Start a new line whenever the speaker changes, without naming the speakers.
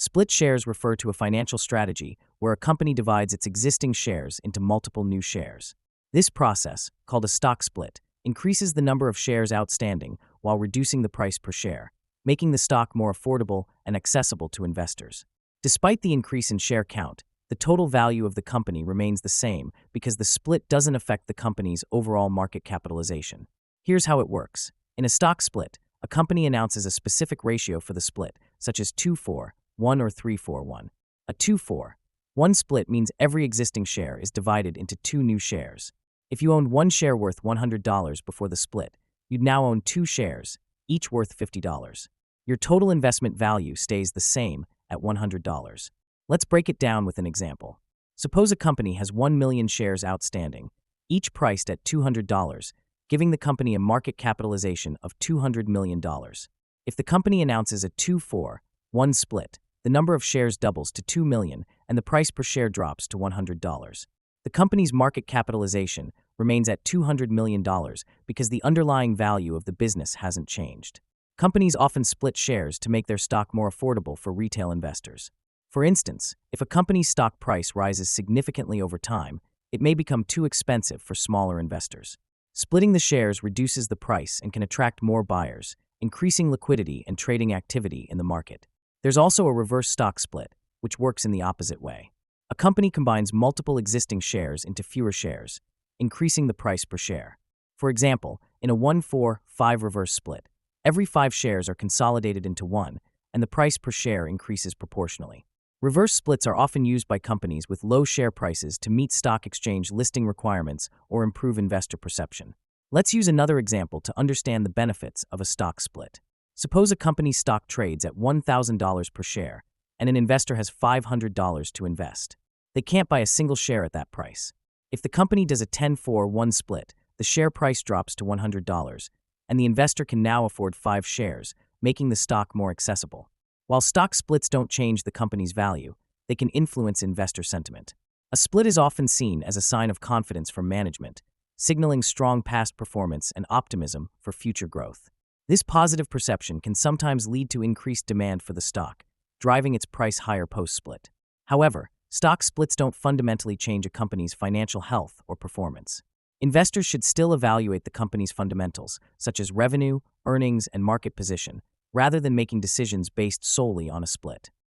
Split shares refer to a financial strategy where a company divides its existing shares into multiple new shares. This process, called a stock split, increases the number of shares outstanding while reducing the price per share, making the stock more affordable and accessible to investors. Despite the increase in share count, the total value of the company remains the same because the split doesn't affect the company's overall market capitalization. Here's how it works. In a stock split, a company announces a specific ratio for the split, such as 2-4, 1 or 3-4-1. A 2-4-1 split means every existing share is divided into two new shares. If you owned one share worth $100 before the split, you'd now own two shares, each worth $50. Your total investment value stays the same at $100. Let's break it down with an example. Suppose a company has 1 million shares outstanding, each priced at $200, giving the company a market capitalization of $200 million. If the company announces a 2-4-1 split, the number of shares doubles to 2 million and the price per share drops to $100. The company's market capitalization remains at $200 million because the underlying value of the business hasn't changed. Companies often split shares to make their stock more affordable for retail investors. For instance, if a company's stock price rises significantly over time, it may become too expensive for smaller investors. Splitting the shares reduces the price and can attract more buyers, increasing liquidity and trading activity in the market. There's also a reverse stock split, which works in the opposite way. A company combines multiple existing shares into fewer shares, increasing the price per share. For example, in a 1-4-5 reverse split, every 5 shares are consolidated into one, and the price per share increases proportionally. Reverse splits are often used by companies with low share prices to meet stock exchange listing requirements or improve investor perception. Let's use another example to understand the benefits of a stock split. Suppose a company's stock trades at $1,000 per share, and an investor has $500 to invest. They can't buy a single share at that price. If the company does a 10-4-1 split, the share price drops to $100, and the investor can now afford 5 shares, making the stock more accessible. While stock splits don't change the company's value, they can influence investor sentiment. A split is often seen as a sign of confidence from management, signaling strong past performance and optimism for future growth. This positive perception can sometimes lead to increased demand for the stock, driving its price higher post-split. However, stock splits don't fundamentally change a company's financial health or performance. Investors should still evaluate the company's fundamentals, such as revenue, earnings, and market position, rather than making decisions based solely on a split.